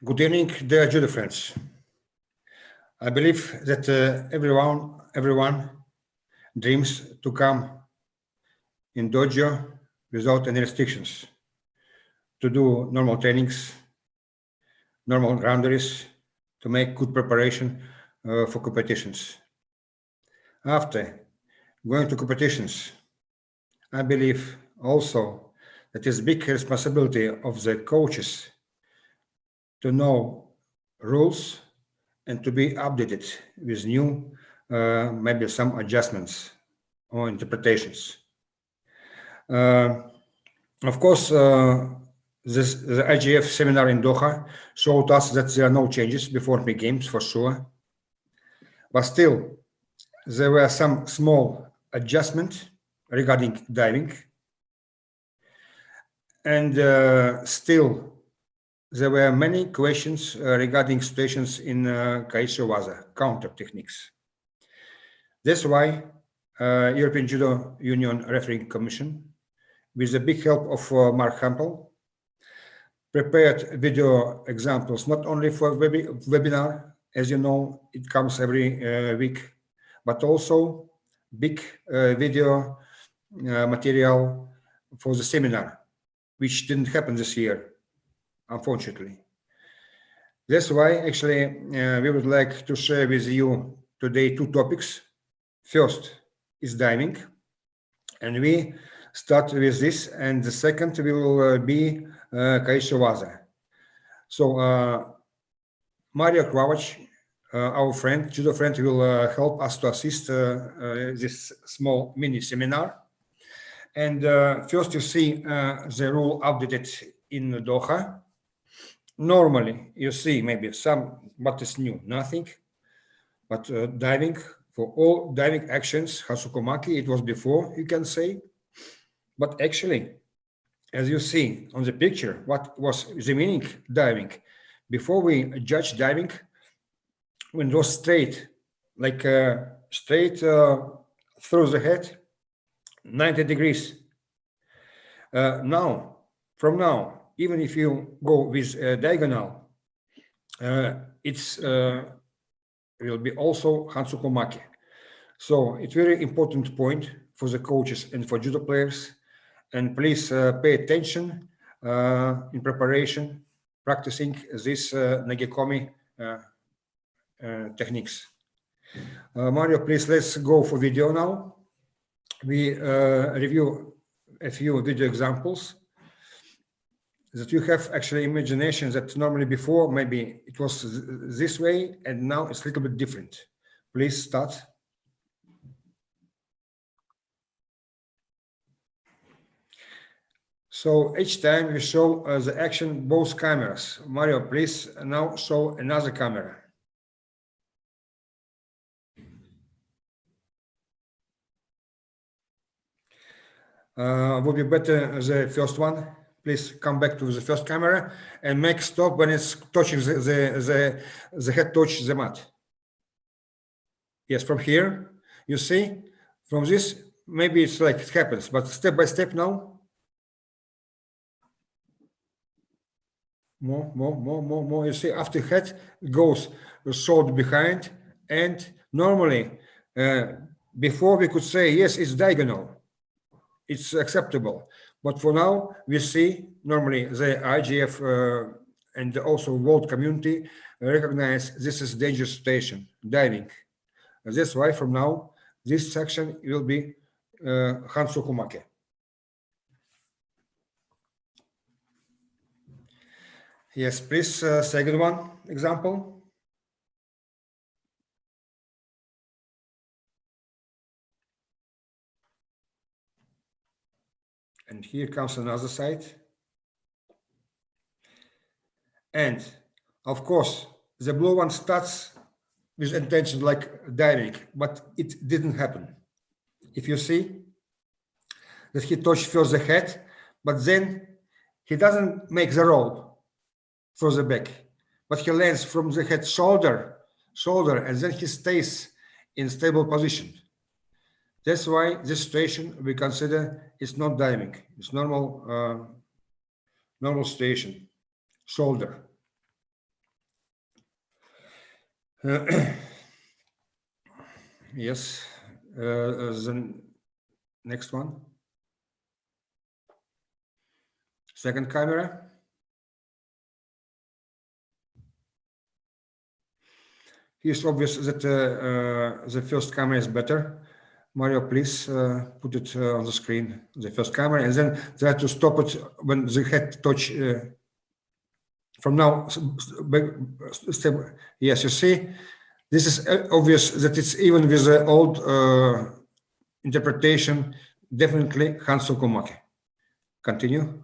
Good evening, dear judo friends. I believe that everyone dreams to come in dojo without any restrictions, to do normal trainings, normal boundaries, to make good preparation for competitions. After going to competitions, I believe also that it's big responsibility of the coaches to know rules and to be updated with new, maybe some adjustments or interpretations. Of course, the IGF seminar in Doha showed us that there are no changes before the games for sure, but still there were some small adjustments regarding diving, and still there were many questions regarding situations in Kaisho Waza, counter techniques. That's why European Judo Union Refereeing Commission, with the big help of Mark Hampel, prepared video examples not only for webinar, as you know, it comes every week, but also big video material for the seminar, which didn't happen this year, unfortunately. That's why actually we would like to share with you today two topics. First is diving, and we start with this, and the second will be Kaisho Waza. So Mario Kravach, our friend, judo friend, will help us to assist this small mini seminar. And first you see the rule updated in Doha. Normally you see maybe some, what is new? Nothing. But diving, for all diving actions, Hasukomaki, it was before, you can say. But actually, as you see on the picture, what was the meaning diving? Before we judge diving, when it was straight, like straight through the head, 90 degrees. Now, from now, even if you go with diagonal, it's will be also Hansukomaki. So it's very important point for the coaches and for judo players. And please pay attention in preparation, practicing this Nagekomi techniques. Mario, please, let's go for video now. We review a few video examples that you have actually imagination that normally before maybe it was this way and now it's a little bit different. Please start. So each time we show the action both cameras. Mario, please now show another camera. Would be better the first one. Please come back to the first camera and make stop when it's touching the head touch the mat. Yes, from here, you see, from this, maybe it's like it happens, but step by step now. More. You see, after head goes shoulder behind, and normally, before we could say, yes, it's diagonal. It's acceptable. But for now, we see normally the IGF and also world community recognize this is dangerous situation, diving. And that's why from now, this section will be Hansukumake. Yes, please, second one example. And here comes another side. And of course, the blue one starts with intention like diving, but it didn't happen. If you see that he touched first the head, but then he doesn't make the roll for the back, but he lands from the head shoulder, and then he stays in stable position. That's why this situation we consider is not diving. It's normal, normal situation, shoulder. Yes. The next one. Second camera. It's obvious that the first camera is better. Mario, please put it on the screen, the first camera, and then try to stop it when the head touch. From now, step. Yes, you see, this is obvious that it's even with the old interpretation, definitely Hansu Komake. Continue.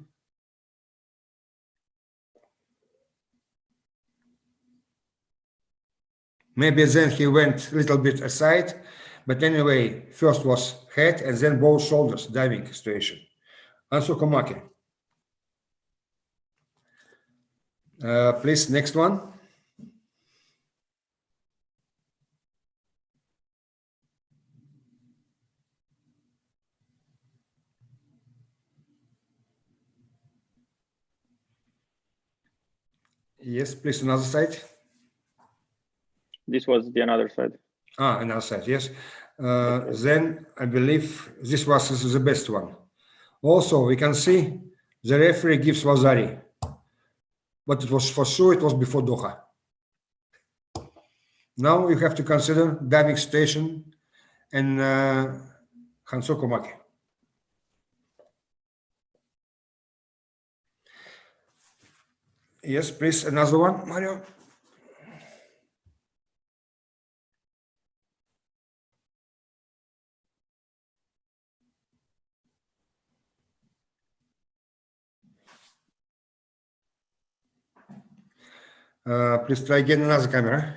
Maybe then he went a little bit aside, but anyway, first was head and then both shoulders, diving situation. Hansu Komake. Please, next one. Yes, please, another side. This was the another side. Another side, yes. Okay. Then I believe this was the best one. Also, we can see the referee gives Wazari, but it was for sure it was before Doha. Now you have to consider diving station and Hanso Komake. Yes, please, another one, Mario. Please try again another camera.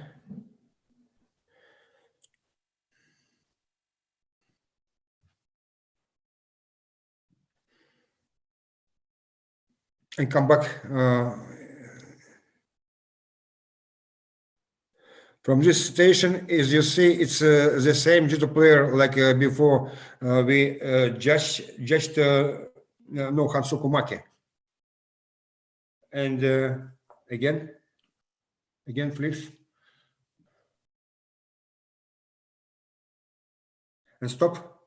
And come back from this station. As you see, it's the same judo player like before we judged no Hansu Komake. And again, please. And stop.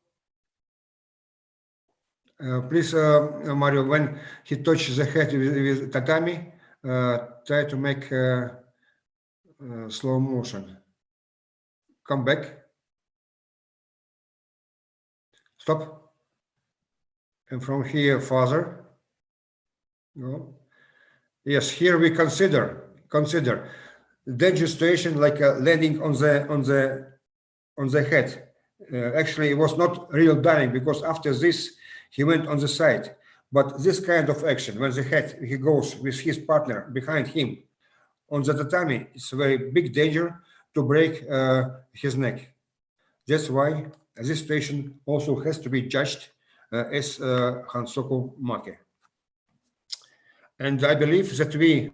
Please, Mario, when he touches the head with tatami, try to make slow motion. Come back. Stop. And from here further. No. Yes, here we consider danger situation like landing on the head. Actually, it was not real diving because after this he went on the side. But this kind of action, when the head he goes with his partner behind him on the tatami, it's a very big danger to break his neck. That's why this situation also has to be judged as Hansoku Make. And I believe that we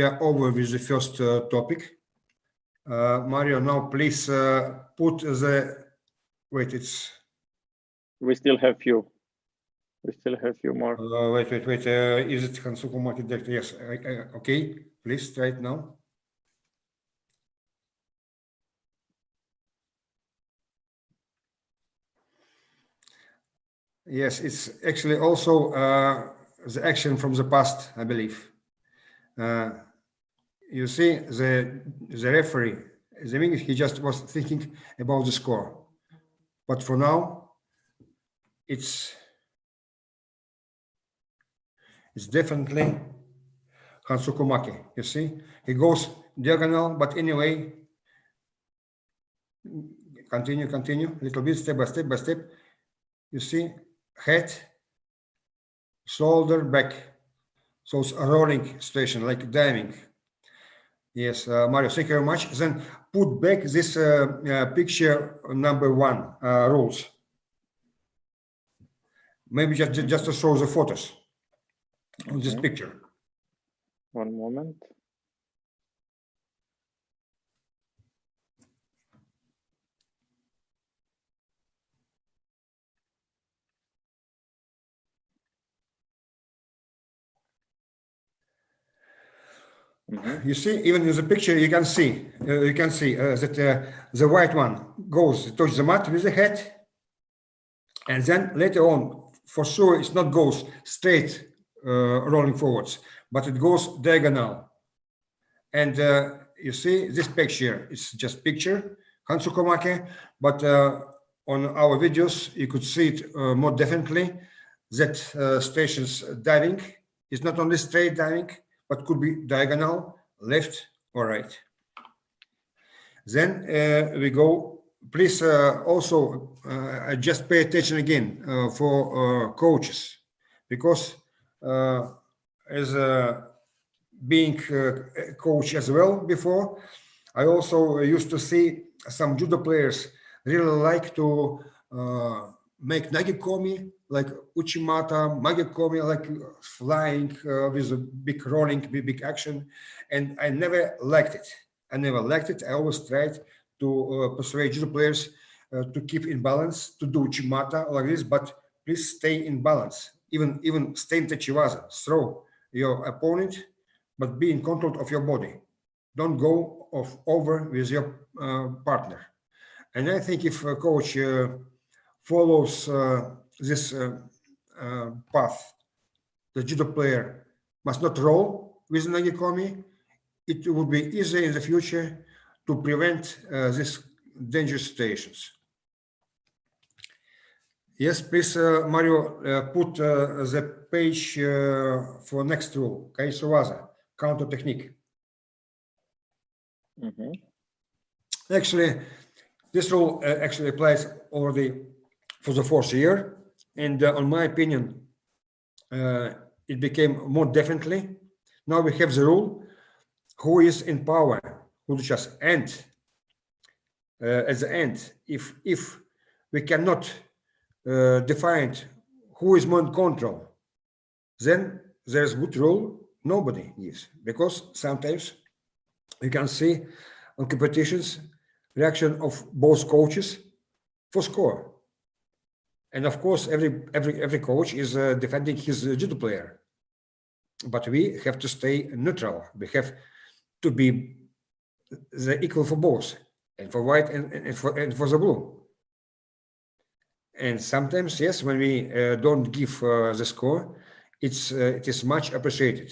are over with the first topic. Mario, now please put the wait. It's We still have few. We still have few more. wait. Is it Hansoku Make Director? Yes. Okay. Please try it now. Yes, it's actually also the action from the past, I believe. You see, the referee, the minute he just was thinking about the score, but for now, it's definitely Hansoku Make. You see, he goes diagonal, but anyway, continue, little bit, step by step. You see, head, shoulder, back. So it's a rolling situation, like diving. Yes, Mario, thank you very much. Then put back this picture number 1 rules. Maybe just to show the photos on this picture. One moment. Mm-hmm. You see, even in the picture, you can see that the white one goes touch the mat with the head, and then later on, for sure, it's not goes straight rolling forwards, but it goes diagonal. And you see this picture, it's just picture, Hansukomake, but on our videos, you could see it more definitely that stations diving is not only straight diving, but could be diagonal, left or right. Then we go, please also just pay attention again for coaches, because as being a coach as well before, I also used to see some judo players really like to make nagekomi, like uchimata, magekomi, like flying with a big rolling, big action, and I never liked it. I always tried to persuade judo players to keep in balance, to do uchimata like this, but please stay in balance. Even stay in tachiwaza, throw your opponent, but be in control of your body. Don't go over with your partner. And I think if a coach follows this path, the judo player must not roll with nagekomi. It would be easier in the future to prevent these dangerous situations. Yes, please, Mario, put the page for next rule, Kaisowaza, counter technique. Mm-hmm. Actually, this rule actually applies already for the 4th year, and on my opinion, it became more definitely. Now we have the rule: who is in power, who just end. At the end, if we cannot define who is more in control, then there's good rule nobody gives, because sometimes you can see on competitions reaction of both coaches for score, and of course every coach is defending his judo player, but we have to stay neutral. We have to be the equal for both, and for white and for the blue. And sometimes, yes, when we don't give the score, it is much appreciated.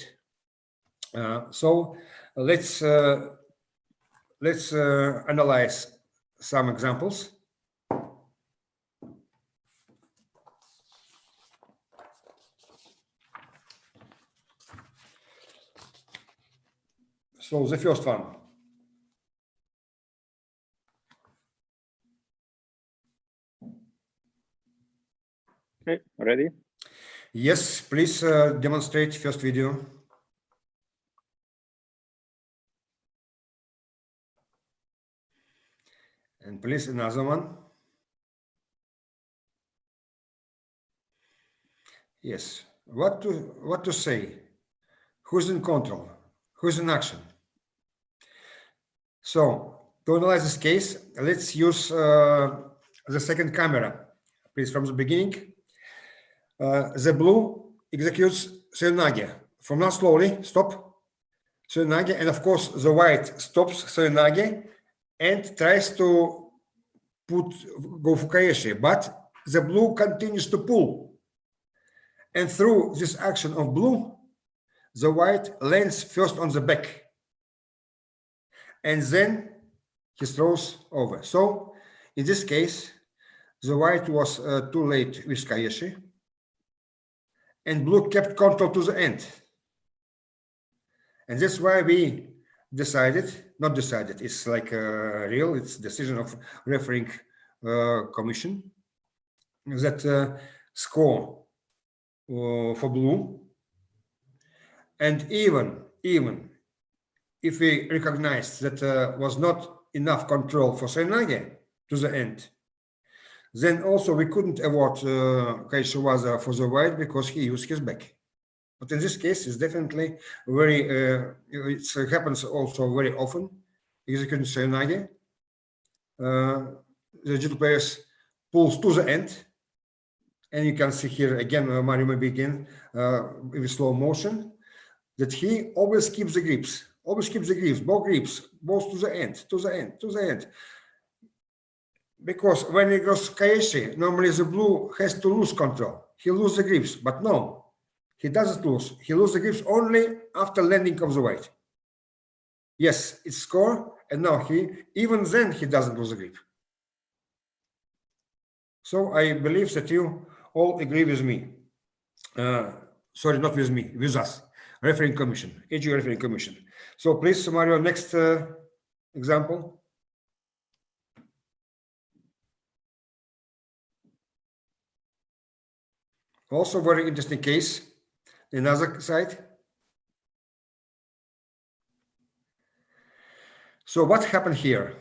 So let's analyze some examples. So the first one. Okay, ready? Yes, please demonstrate first video. And please another one. Yes, what to say? Who's in control? Who's in action? So to analyze this case, let's use the second camera. Please, from the beginning. The blue executes Soyunage. From now slowly, stop Soyunage, and of course the white stops Soyunage and tries to go Fukaeshi, but the blue continues to pull. And through this action of blue, the white lands first on the back, and then he throws over. So in this case, the white was too late with Kaeshi, and blue kept control to the end. And that's why we not decided, it's like a real, it's decision of refereeing commission, that score for blue. And even if we recognize that was not enough control for Soyunage to the end, then also we couldn't award Kaishiwaza for the white because he used his back. But in this case, it's definitely very, it happens also very often, executing Soyunage. The judo players pulls to the end, and you can see here again, Mario maybe again, with slow motion, that he always keeps the grips Always keep the grips, both to the end, to the end, to the end. Because when it goes Kaishi, normally the blue has to lose control. He loses the grips, but no, he doesn't lose. He loses the grips only after landing of the white. Yes, it's score, and now even then he doesn't lose the grip. So I believe that you all agree with me. Sorry, not with me, with us. Refereeing commission, EJU refereeing commission. So please, Mario, next example. Also very interesting case. Another side. So what happened here?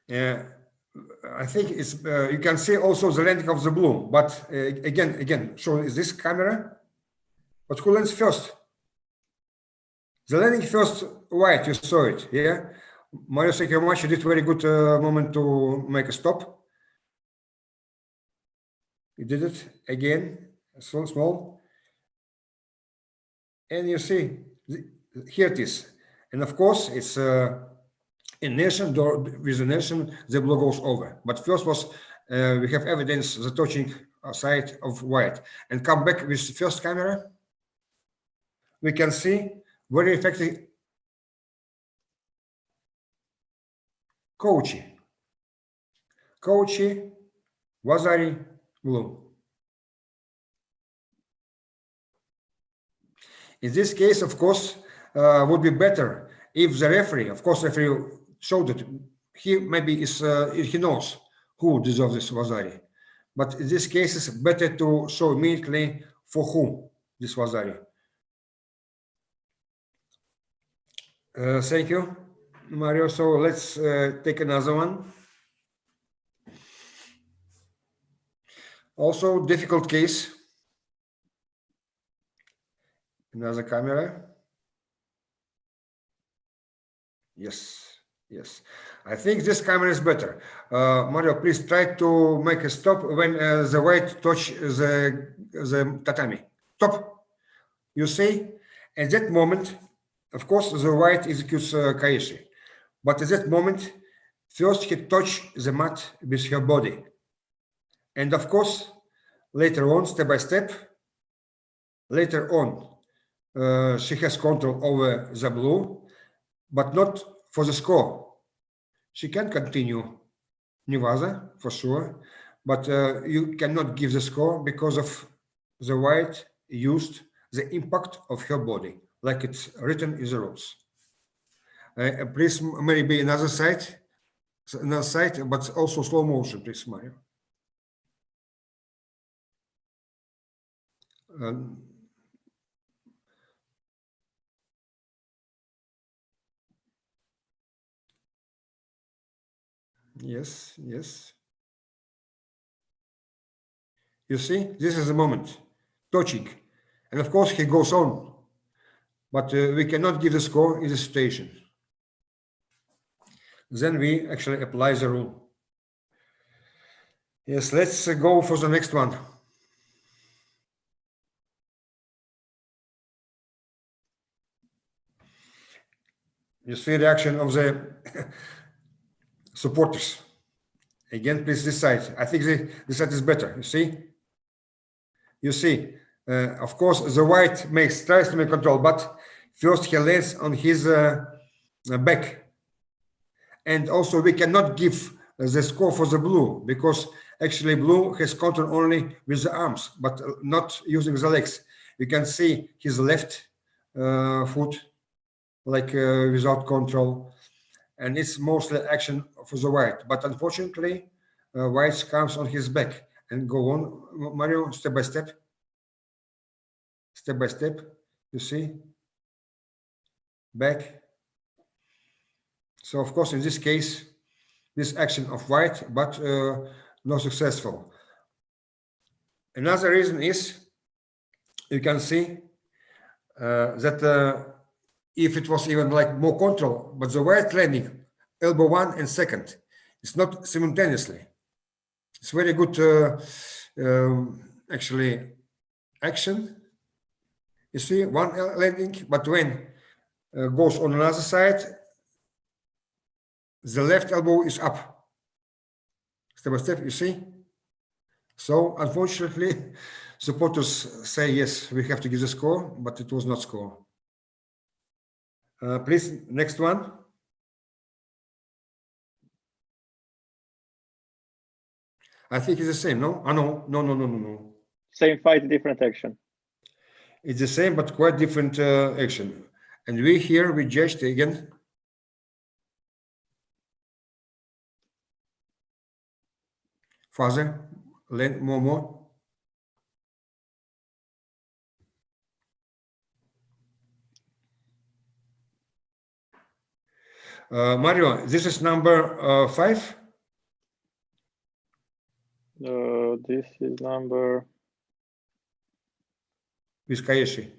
I think it's you can see also the landing of the blue, but again, so is this camera? But who lands first? The landing first white, you saw it, yeah? Mario, thank you very much. You did very good moment to make a stop. You did it again, small. And you see, here it is. And of course, it's inertia, with inertia, the blue goes over. But first was, we have evidence, the touching side of white. And come back with the first camera. We can see very effective Kochi, Vasari, blue. In this case, of course, would be better if the referee, of course, referee showed it. He maybe is he knows who deserves this Vasari, but in this case, it's better to show immediately for whom this Vasari. Thank you, Mario. So let's take another one. Also, difficult case. Another camera. Yes. I think this camera is better. Mario, please try to make a stop when the white touch the tatami. Stop. You see, at that moment, of course, the white executes Kaishi. But at that moment, first he touches the mat with her body. And of course, later on, step by step, later on, she has control over the blue, but not for the score. She can continue Nivasa, for sure, but you cannot give the score because of the white used the impact of her body, like it's written in the rules. Please, maybe another side, but also slow motion, please, Mario. Yes. You see, this is the moment, touching. And of course, he goes on. But we cannot give the score in this situation. Then we actually apply the rule. Yes, let's go for the next one. You see the reaction of the supporters. Again, please this side. I think this side is better. You see, of course, the white tries to make control, but first he lands on his back. And also we cannot give the score for the blue because actually blue has control only with the arms, but not using the legs. You can see his left foot like without control, and it's mostly action for the white. But unfortunately, white comes on his back and go on, Mario, step by step. You see, back. So of course, in this case, this action of white, but not successful. Another reason is you can see that if it was even like more control, but the white landing elbow 1 and 2nd, it's not simultaneously. It's very good actually action. You see one landing, but when goes on another side, the left elbow is up. Step by step, you see? So unfortunately, supporters say, yes, we have to give the score, but it was not score. Please, next one. I think it's the same, no? No. Same fight, different action. It's the same, but quite different action. And we judged again. Father, learn more. Mario, this is number 5. This is number. With Kayeshi.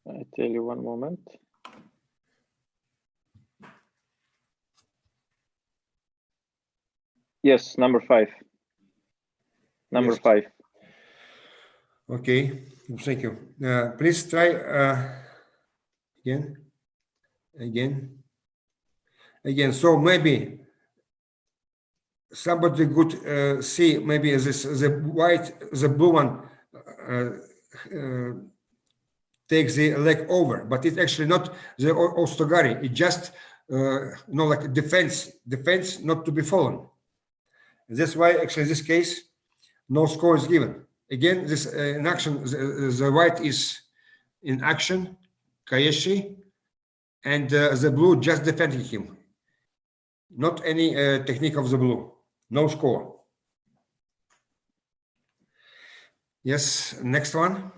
I tell you one moment. Yes, number 5. Number Yes. 5. Okay, thank you. Please try again. So maybe somebody could see maybe the blue one takes the leg over, but it's actually not the ostogari. It just like defense not to be fallen. That's why actually in this case no score is given. Again, this in action, the white is in action, Kayeshi, and the blue just defending him. Not any technique of the blue. No score. Yes, next one.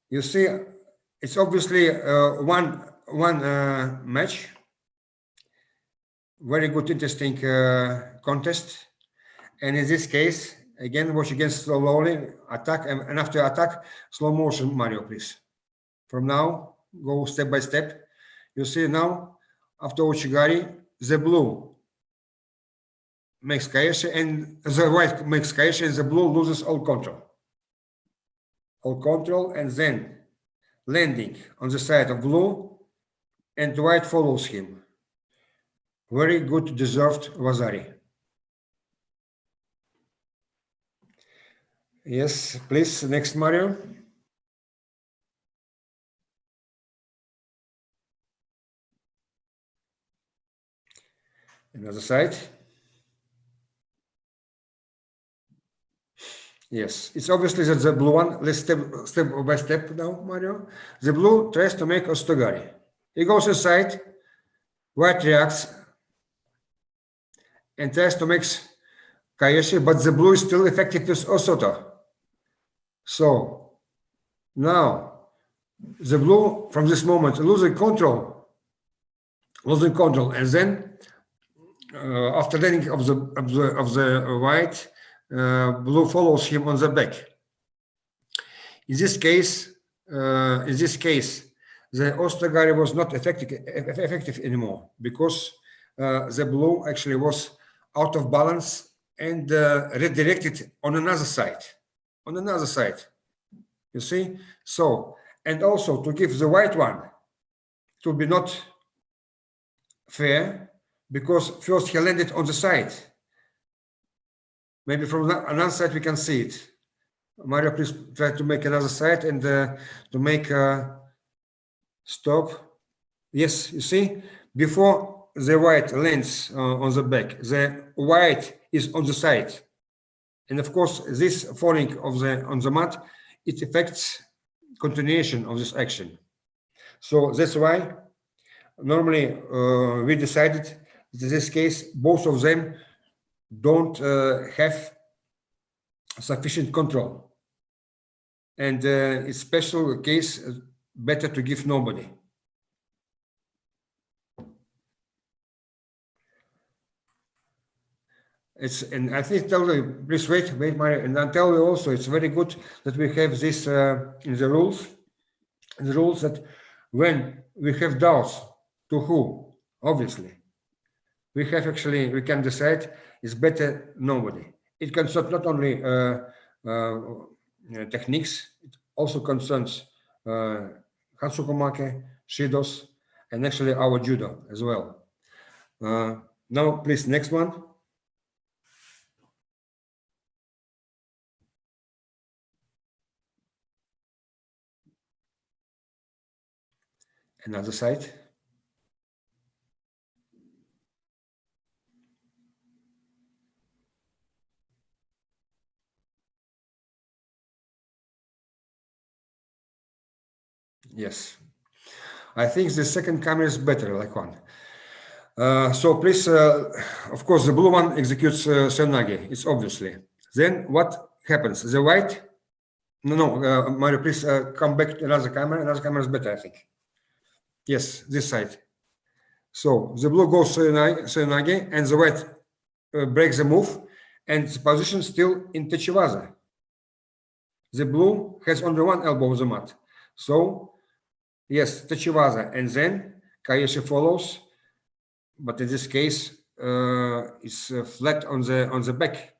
You see, it's obviously one match. Very good, interesting contest. And in this case, again, watch again slowly, attack, and after attack, slow motion, Mario, please. From now, go step by step. You see now, after Uchigari, the blue makes Kayeshi, and the white makes Kayeshi, and the blue loses all control. All control, and then landing on the side of blue, and white follows him. Very good, deserved Wazari. Yes, please, next, Mario. Another side. Yes, it's obviously that the blue one. Let's step by step now, Mario. The blue tries to make ostogari. He goes inside, white reacts, and tries to make Kayeshi, but the blue is still effective with Osoto. So now the blue from this moment losing control, and then after landing of the white, blue follows him on the back. In this case, the ostogari was not effective anymore because the blue actually was out of balance and redirected on another side. You see? So, and also to give the white one to be not fair, because first he landed on the side. Maybe from another side we can see it. Mario, please try to make another side and to make stop. Yes, you see, before the white lands on the back, the white is on the side, and of course, this falling on the mat, it affects continuation of this action. So that's why normally we decided in this case both of them don't have sufficient control, and in special case better to give nobody. And I think please wait, Mario, and I'll tell you also it's very good that we have this in the rules. The rules that when we have doubts to who, obviously, we can decide it's better nobody. It can not only techniques. It also concerns Hansukomake, Shidos, and actually our judo as well. Now, please, next one. Another side. Yes. I think the second camera is better, like one. So please, of course, the blue one executes Senage. It's obviously. Then what happens? The white. No, Mario, please come back to another camera. Another camera is better, I think. Yes, this side. So the blue goes Senage, and the white breaks the move, and the position still in Techiwaza. The blue has only one elbow on the mat. So, yes, Techiwaza, and then Kayeshi follows, but in this case, it's flat on the back.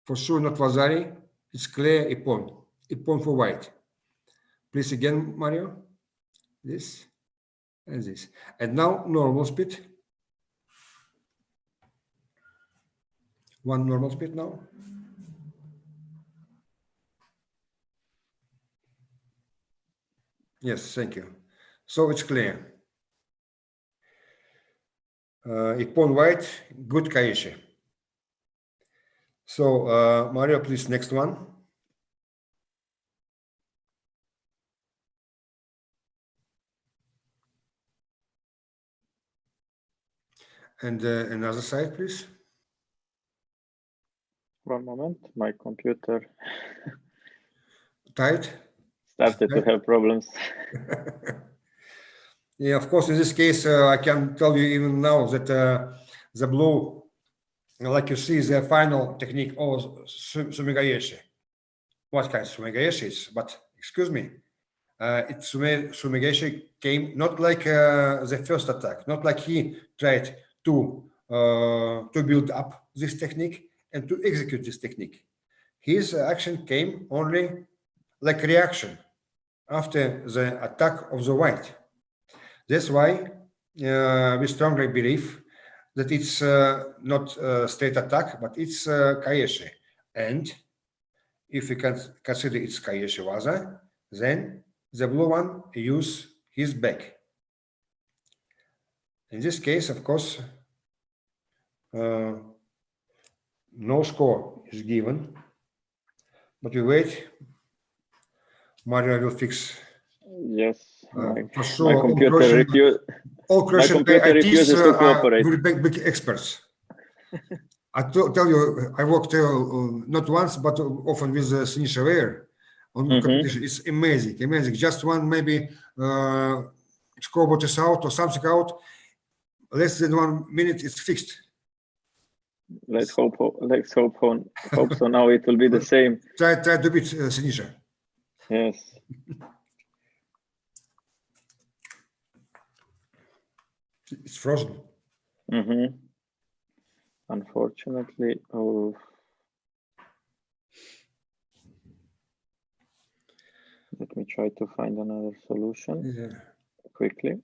For sure, not Wazari. It's clear Ippon. Ippon for white. Please again, Mario. This and this. And now normal speed. One normal speed now. Yes, thank you. So it's clear. Ippon white, good Kayeshi. So Mario, please, next one. And another side, please. One moment, my computer Tight. started to have problems. Yeah, of course, in this case, I can tell you even now that the blue, like you see, the final technique of Sumigayeshi. What kind of Sumigayeshi is? But excuse me, Sumigayeshi came not like the first attack, not like he tried to build up this technique and to execute this technique. His action came only like reaction after the attack of the white. That's why we strongly believe that it's not a straight attack, but it's Kayeshi. And if we can consider it's Kayeshi Waza, then the blue one use his back. In this case, of course, no score is given, but we wait. Mario will fix. Yes, For sure, my computer refuses to cooperate. Very big experts. I tell you, I worked not once, but often with Sinisha Weir on competition. It's amazing, amazing. Just one maybe scoreboard is out or something out. Less than 1 minute, it's fixed. Let's hope so. Now it will be the same. Try to beat Sinisha. Yes. It's frozen. Unfortunately, let me try to find another solution quickly.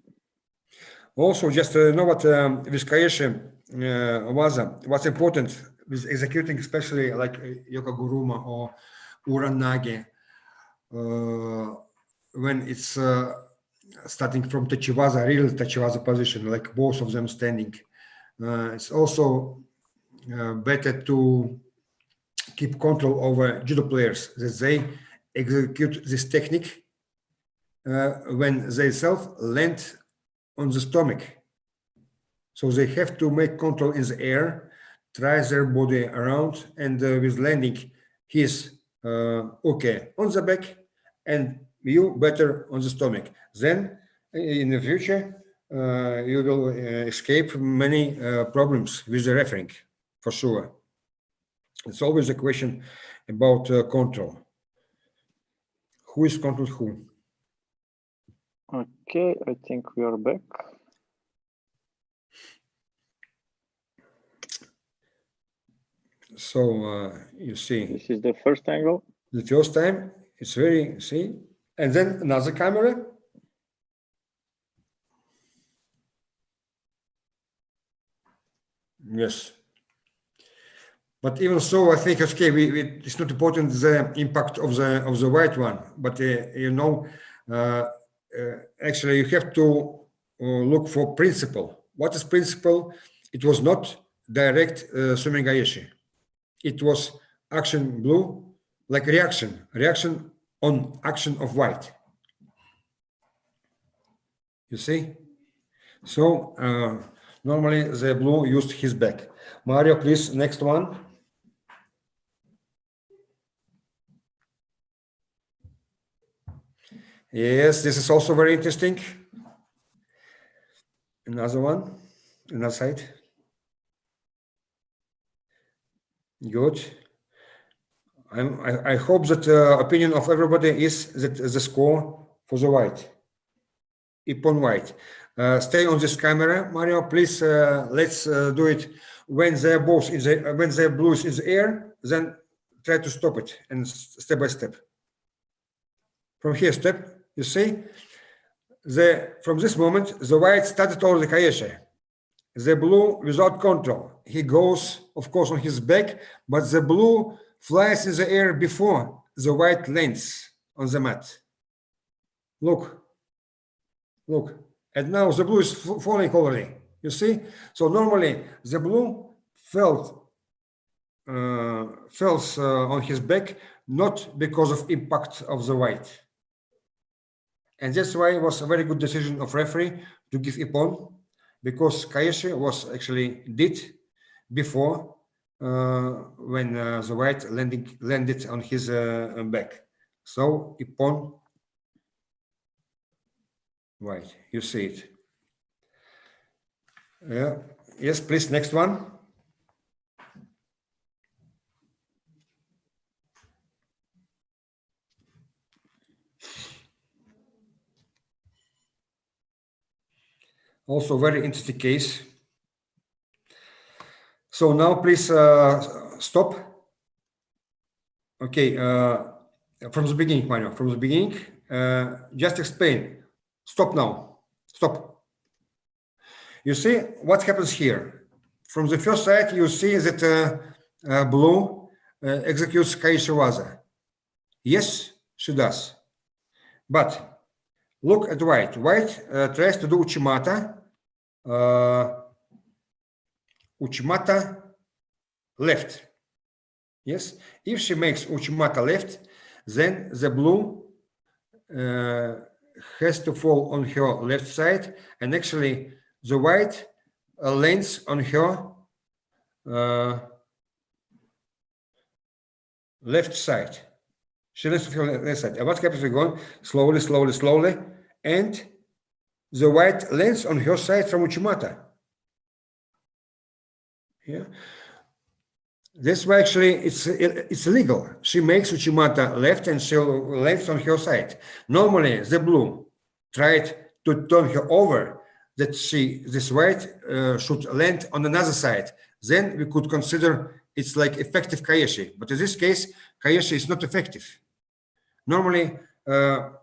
Also, just know what with Kayeshi Waza, what's important with executing, especially like Yokoguruma or Uranage, when it's starting from Techiwaza, real Techiwaza position, like both of them standing. It's also better to keep control over judo players, that they execute this technique when they self land on the stomach. So they have to make control in the air, try their body around, and with landing, he's okay on the back, and you better on the stomach. Then in the future, you will escape many problems with the refereeing, for sure. It's always a question about control. Who is control who? Okay, I think we are back. So you see, this is the first angle. the first time it's very, see, and then another camera. Yes. But even so, I think, okay, it's not important the impact of the white one, but you know, actually you have to look for principle. What is principle? It was not direct swimming gaeshi. It was action blue, like reaction on action of white. You see? So normally the blue used his back. Mario, please, next one. Yes, this is also very interesting. Another one, another side. Good. I hope that opinion of everybody is that the score for the white, Ippon white. Stay on this camera, Mario. Please, let's do it when they're both in the when they're blue is in the air. Then try to stop it and step by step. From here, step. You see, from this moment, the white started already kaeshi. The blue without control. He goes, of course, on his back, but the blue flies in the air before the white lands on the mat. Look. And now the blue is falling already. You see? So normally the blue falls on his back, not because of impact of the white. And that's why it was a very good decision of referee to give Ippon, because kaeshi was actually did before when the white landed on his back. So Ippon white, you see it. Yeah. Yes, please, next one. Also very interesting case. So now please stop. Okay, from the beginning, Mario, from the beginning, just explain. Stop now, stop. You see what happens here. From the first side, you see that blue executes kaeshi waza. Yes, she does. But look at white. White tries to do uchimata. Uchimata left. Yes, if she makes uchimata left, then the blue has to fall on her left side, and actually the white lands on her left side. She lands on her left side. And what happens? We go slowly, and the white lands on her side from uchimata. Yeah. That's why actually it's illegal. She makes uchimata left and she lands on her side. Normally, the blue tried to turn her over, that this white should land on another side. Then we could consider it's like effective kaeshi. But in this case, kaeshi is not effective. Normally,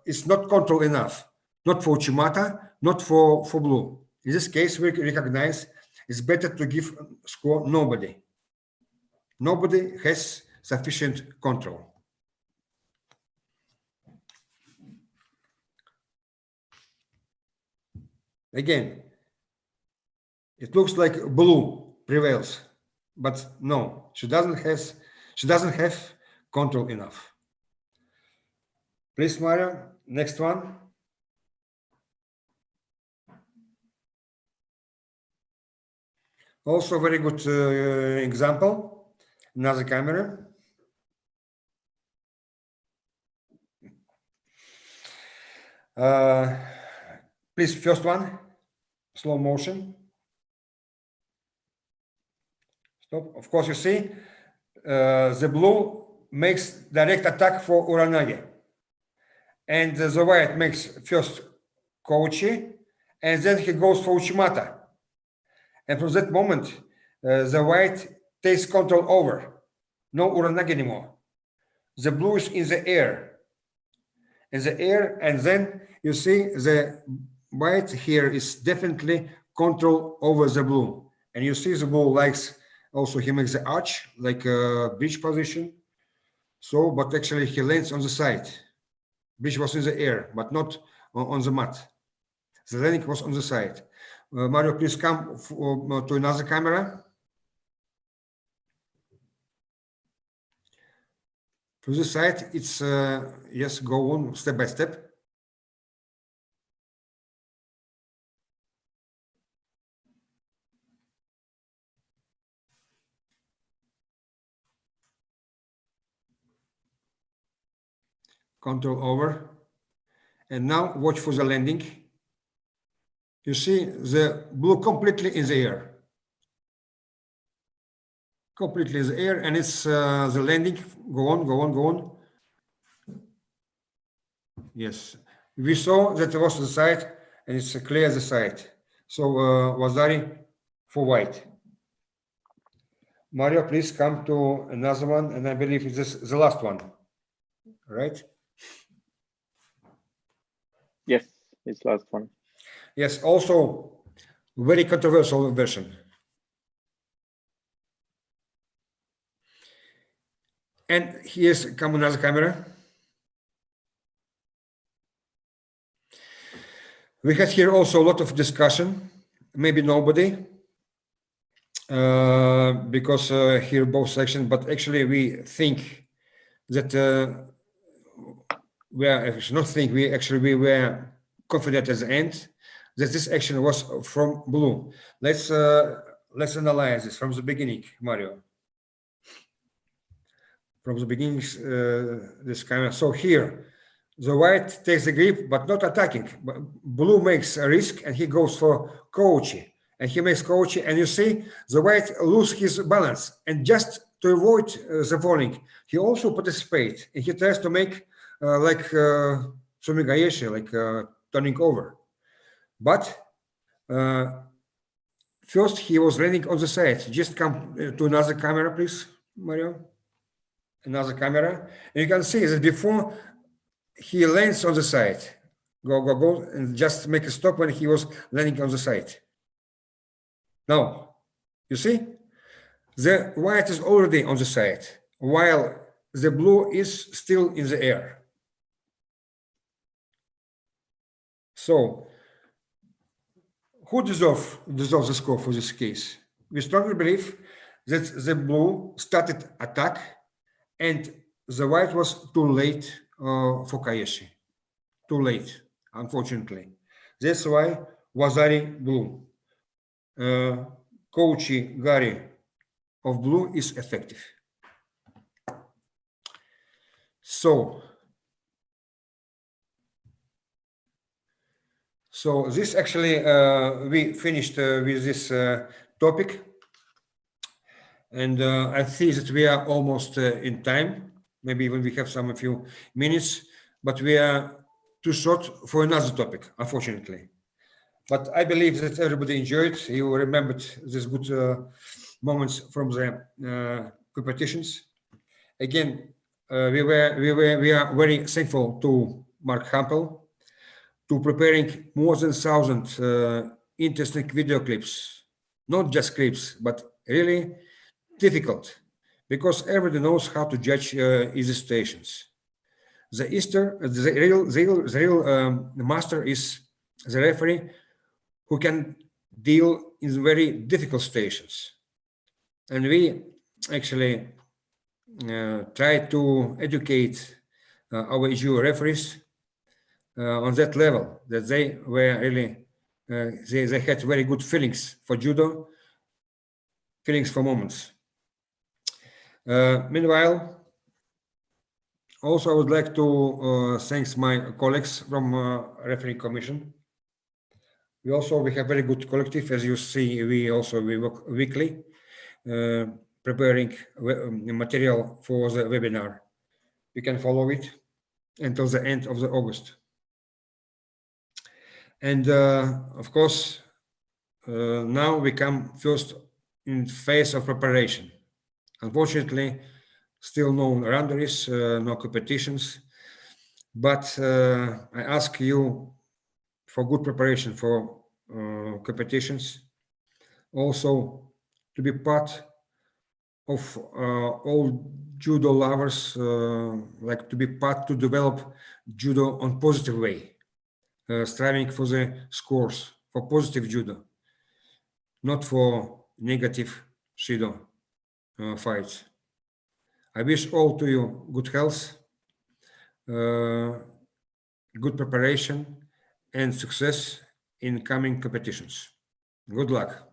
it's not control enough. Not for uchimata, not for blue. In this case, we recognize it's better to give score nobody. Nobody has sufficient control. Again, it looks like blue prevails, but no, she doesn't have control enough. Please, Mario, next one. Also very good example. Another camera. Please, first one, slow motion. Stop. Of course, you see, the blue makes direct attack for uranage. And the white makes first kochi, and then he goes for uchimata. And from that moment, the white takes control over. no uranagi anymore. The blue is in the air. In the air, and then you see the white here is definitely control over the blue. And you see the blue likes also he makes the arch like a bridge position. So, but actually he lands on the side. Bridge was in the air, but not on the mat. The landing was on the side. Mario, please come to another camera. To the side, it's yes, go on step by step. Control over. And now watch for the landing. You see the blue completely in the air. Completely in the air, and it's the landing. Go on, go on, go on. Yes, we saw that it was the side, and it's clear the side. So Vasari for white. Mario, please come to another one, and I believe it's the last one, right? Yes, it's last one. Yes, also very controversial version. And here's come another camera. We had here also a lot of discussion, maybe nobody, because here both sections, but actually we think that we were confident at the end that this action was from blue. Let's analyze this from the beginning, Mario. From the beginning, this camera. So here, the white takes the grip, but not attacking. Blue makes a risk, and he goes for Kochi. And he makes Kochi, and you see the white lose his balance. And just to avoid the falling, he also participates. And he tries to make like Sumigayeshi, like turning over. But first he was landing on the side. Just come to another camera, please, Mario. Another camera. And you can see that before he lands on the side. Go, and just make a stop when he was landing on the side. Now, you see? The white is already on the side, while the blue is still in the air. So, who deserves the score for this case? We strongly believe that the blue started attack and the white was too late for Kayeshi. Too late, unfortunately. That's why Vasari blue. Kochi Gari of blue is effective. So this actually, we finished with this topic. And I see that we are almost in time. Maybe even we have a few minutes, but we are too short for another topic, unfortunately. But I believe that everybody enjoyed. You remembered these good moments from the competitions. Again, we are very thankful to Mark Hampel to preparing more than 1,000 interesting video clips, not just clips, but really difficult, because everybody knows how to judge easy stations. The real master is the referee who can deal in very difficult stations. And we actually try to educate our EJU referees on that level, that they were really, they had very good feelings for judo, feelings for moments. Meanwhile, also I would like to thank my colleagues from referee commission. We have very good collective. As you see, we work weekly, preparing material for the webinar. You can follow it until the end of the August. And of course, now we come first in phase of preparation. Unfortunately, still no boundaries, no competitions. But I ask you for good preparation for competitions, also to be part of all judo lovers, like to be part to develop judo on positive way, striving for the scores, for positive judo, not for negative shido fights. I wish all to you good health, good preparation, and success in coming competitions. Good luck.